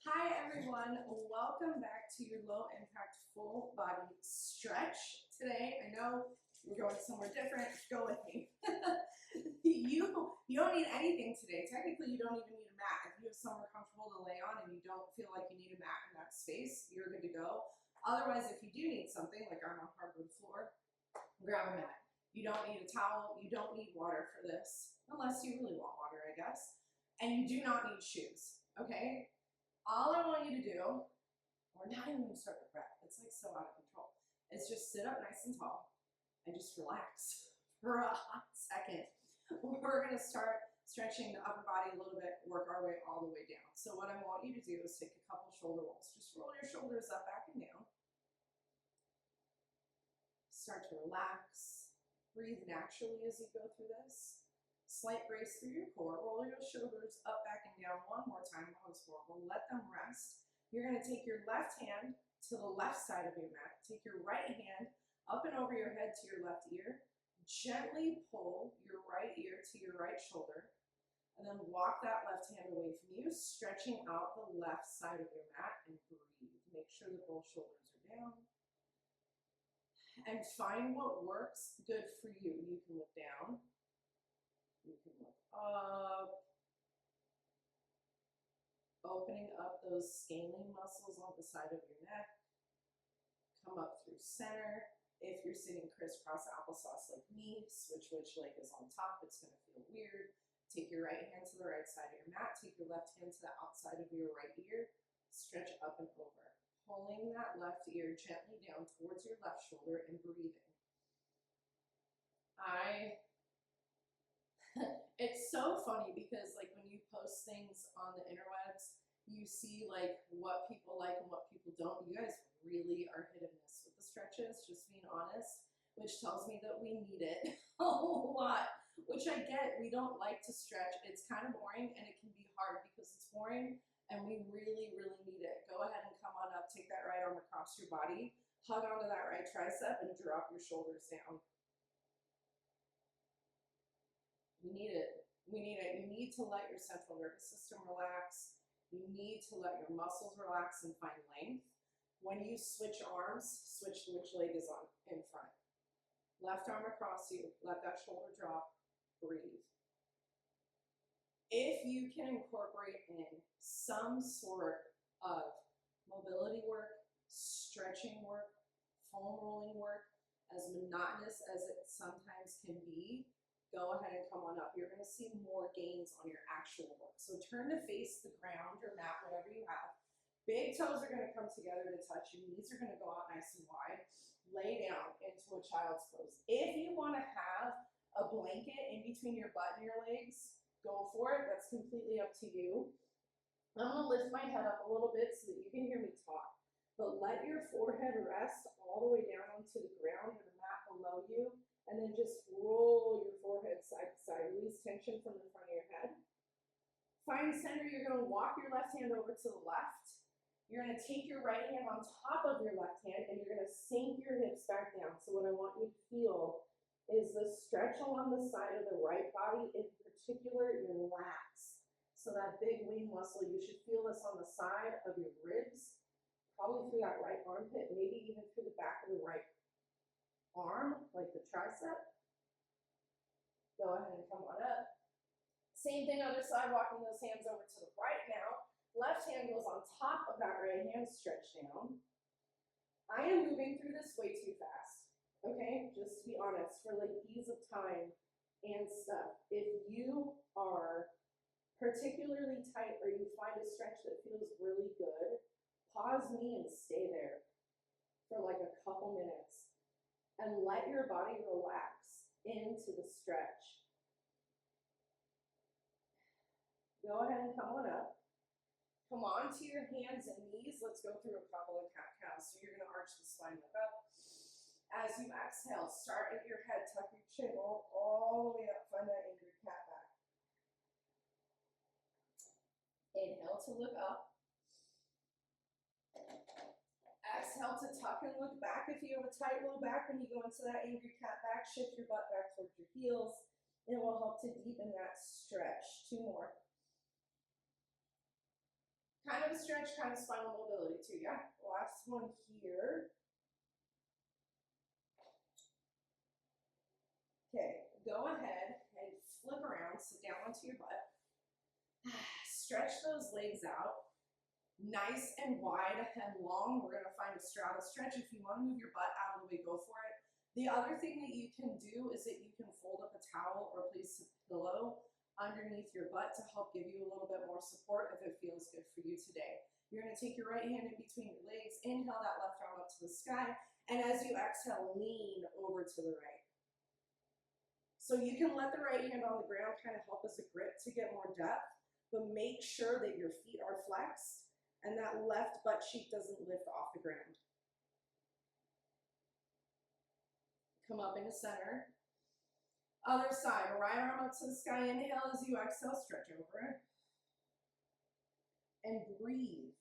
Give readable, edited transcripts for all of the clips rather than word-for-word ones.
Hi everyone, welcome back to your low impact full body stretch. Today, I know we're going somewhere different, go with me. you don't need anything today. Technically, you don't even need a mat. If you have somewhere comfortable to lay on and you don't feel like you need a mat in that space, you're good to go. Otherwise, if you do need something, like I'm on hardwood floor, grab a mat. You don't need a towel, you don't need water for this, unless you really want water, I guess. And you do not need shoes, okay? All I want you to do, we're not even going to start with breath, it's like so out of control, is just sit up nice and tall and just relax for a hot second. We're going to start stretching the upper body a little bit, work our way all the way down. So what I want you to do is take a couple shoulder rolls. Just roll your shoulders up, back, and down. Start to relax. Breathe naturally as you go through this. Slight brace through your core. Roll your shoulders up, back, and down one more time. That was horrible. Let them rest. You're going to take your left hand to the left side of your mat. Take your right hand up and over your head to your left ear. Gently pull your right ear to your right shoulder. And then walk that left hand away from you, stretching out the left side of your mat, and breathe. Make sure that both shoulders are down. And find what works good for you. You can look down. You can look up, opening up those scaling muscles on the side of your neck. Come up through center. If you're sitting crisscross applesauce like me, switch which leg is on top. It's going to feel weird. Take your right hand to the right side of your mat. Take your left hand to the outside of your right ear. Stretch up and over. Pulling that left ear gently down towards your left shoulder and breathing. It's so funny because like when you post things on the interwebs, you see like what people like and what people don't. You guys really are hit and miss with the stretches, just being honest, which tells me that we need it a lot, which I get. We don't like to stretch. It's kind of boring and it can be hard because it's boring and we really, really need it. Go ahead and come on up, take that right arm across your body, hug onto that right tricep and drop your shoulders down. You need it. We need it. You need to let your central nervous system relax. You need to let your muscles relax and find length. When you switch arms, switch to which leg is on in front. Left arm across you. Let that shoulder drop. Breathe. If you can incorporate in some sort of mobility work, stretching work, foam rolling work, as monotonous as it sometimes can be, go ahead and come on up. You're going to see more gains on your actual work. So turn to face the ground or mat, whatever you have. Big toes are going to come together to touch. Your knees are going to go out nice and wide. Lay down into a child's pose. If you want to have a blanket in between your butt and your legs, go for it. That's completely up to you. I'm going to lift my head up a little bit so that you can hear me talk. But let your forehead rest all the way down onto the ground or the mat below you. And then just roll your forehead side to side. Release tension from the front of your head. Find center. You're going to walk your left hand over to the left. You're going to take your right hand on top of your left hand and you're going to sink your hips back down. So what I want you to feel is the stretch along the side of the right body, in particular your lats. So that big wing muscle, you should feel this on the side of your ribs, probably through that right armpit, maybe even through the back of the right arm, like the tricep. Go ahead and come on up. Same thing, other side, walking those hands over to the right now. Left hand goes on top of that right hand, stretch down. I am moving through this way too fast, okay? Just to be honest, for like ease of time and stuff. If you are particularly tight or you find a stretch that feels really good, pause me and stay there for like a couple minutes. And let your body relax into the stretch. Go ahead and come on up. Come on to your hands and knees. Let's go through a couple of cat-cows. So you're going to arch the spine look up. As you exhale, start at your head, tuck your chin, roll all the way up, find that anchored cat back. Inhale to look up. Exhale to tuck and look back. If you have a tight low back when you go into that angry cat back, shift your butt back towards your heels. It will help to deepen that stretch. Two more. Kind of a stretch, kind of spinal mobility too, yeah? Last one here. Okay, go ahead and flip around, sit down onto your butt. Stretch those legs out, nice and wide and long. We're gonna find a straddle stretch. If you wanna move your butt out of the way, go for it. The other thing that you can do is that you can fold up a towel or place a pillow underneath your butt to help give you a little bit more support if it feels good for you today. You're gonna take your right hand in between your legs, inhale that left arm up to the sky, and as you exhale, lean over to the right. So you can let the right hand on the ground kind of help as a grip to get more depth, but make sure that your feet are flexed and that left butt cheek doesn't lift off the ground. Come up into center. Other side, right arm up to the sky, inhale as you exhale, stretch over it. And breathe.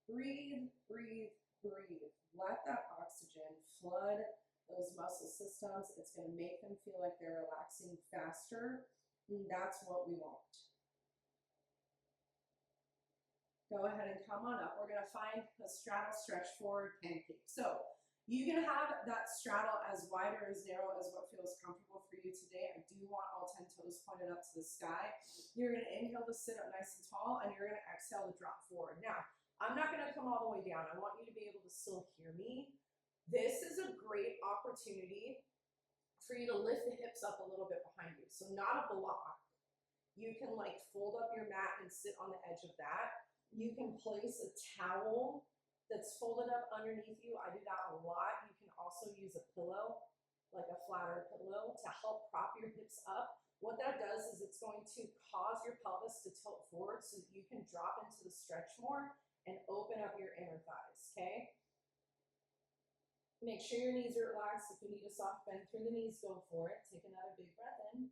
Breathe, breathe, breathe. Let that oxygen flood those muscle systems. It's going to make them feel like they're relaxing faster, and that's what we want. Go ahead and come on up. We're going to find a straddle stretch forward pancake. So you can have that straddle as wide or as narrow as what feels comfortable for you today. I do want all 10 toes pointed up to the sky. You're going to inhale to sit up nice and tall, and you're going to exhale to drop forward. Now, I'm not going to come all the way down. I want you to be able to still hear me. This is a great opportunity for you to lift the hips up a little bit behind you. So not a block. You can like fold up your mat and sit on the edge of that. You can place a towel that's folded up underneath you. I do that a lot. You can also use a pillow, like a flatter pillow, to help prop your hips up. What that does is it's going to cause your pelvis to tilt forward so that you can drop into the stretch more and open up your inner thighs, okay? Make sure your knees are relaxed. If you need a soft bend through the knees, go for it. Take another big breath in.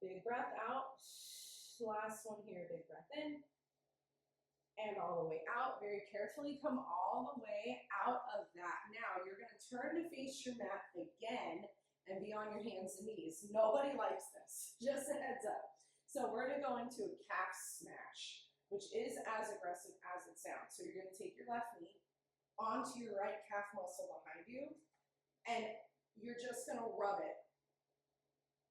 Big breath out. Last one here, big breath in. And all the way out. Very carefully come all the way out of that. Now you're going to turn to face your mat again and be on your hands and knees. Nobody likes this. Just a heads up. So we're going to go into a calf smash, which is as aggressive as it sounds. So you're going to take your left knee onto your right calf muscle behind you, and you're just going to rub it.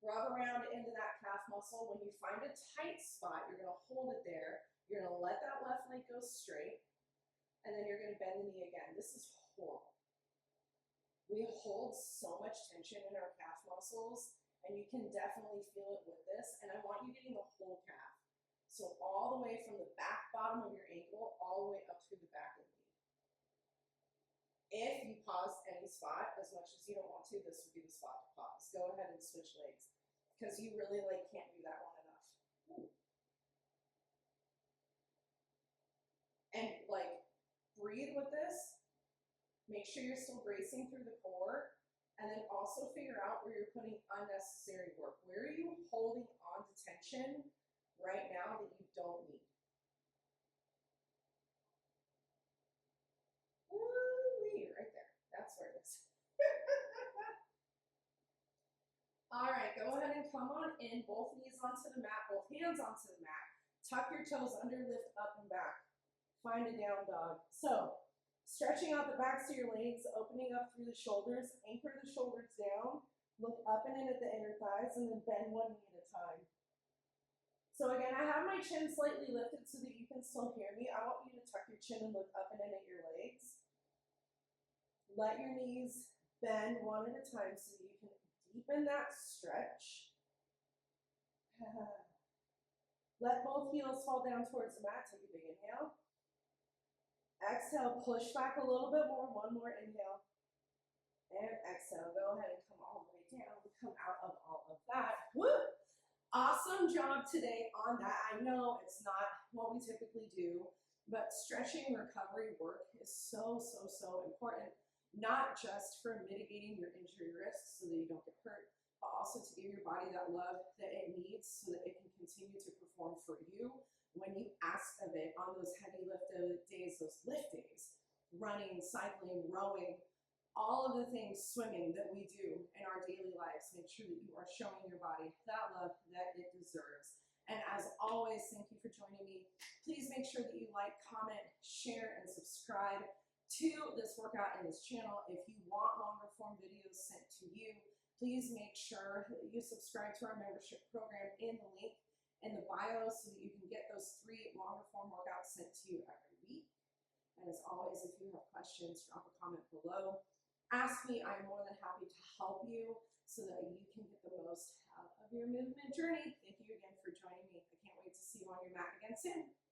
Rub around into that calf muscle. When you find a tight spot, you're going to hold it there. You're going to let that left leg go straight, and then you're going to bend the knee again. This is horrible. We hold so much tension in our calf muscles, and you can definitely feel it with this, and I want you getting the whole calf. So all the way from the back bottom of your ankle, all the way up through the back of the knee. If you pause any spot, as much as you don't want to, this would be the spot to pause. Go ahead and switch legs, because you really can't do that one enough. Ooh. And breathe with this. Make sure you're still bracing through the core, and then also figure out where you're putting unnecessary work. Where are you holding on to tension right now that you don't need? Right there. That's where it is. All right, go ahead and come on in. Both knees onto the mat, both hands onto the mat. Tuck your toes under, lift up and back. Find a down dog. So, stretching out the backs of your legs, opening up through the shoulders, anchor the shoulders down, look up and in at the inner thighs, and then bend one knee at a time. So again, I have my chin slightly lifted so that you can still hear me. I want you to tuck your chin and look up and in at your legs. Let your knees bend one at a time so that you can deepen that stretch. Let both heels fall down towards the mat. Take a big inhale. Exhale, push back a little bit more. One more inhale. And exhale. Go ahead and come all the way down. Come out of all of that. Woo! Awesome job today on that. I know it's not what we typically do, but stretching recovery work is so important, not just for mitigating your injury risks so that you don't get hurt, but also to give your body that love that it needs so that it can continue to perform for you when you ask of it on those heavy lift days, those lift days, running, cycling, rowing, all of the things, swimming, that we do in our daily lives. Make sure that you are showing your body that love that it deserves. And as always, thank you for joining me. Please make sure that you like, comment, share, and subscribe to this workout and this channel. If you want longer form videos sent to you, please make sure that you subscribe to our membership program in the link in the bio so that you can get those 3 longer form workouts sent to you every week. And as always, if you have questions, drop a comment below. Ask me, I'm more than happy to help you so that you can get the most out of your movement journey. Thank you again for joining me. I can't wait to see you on your mat again soon.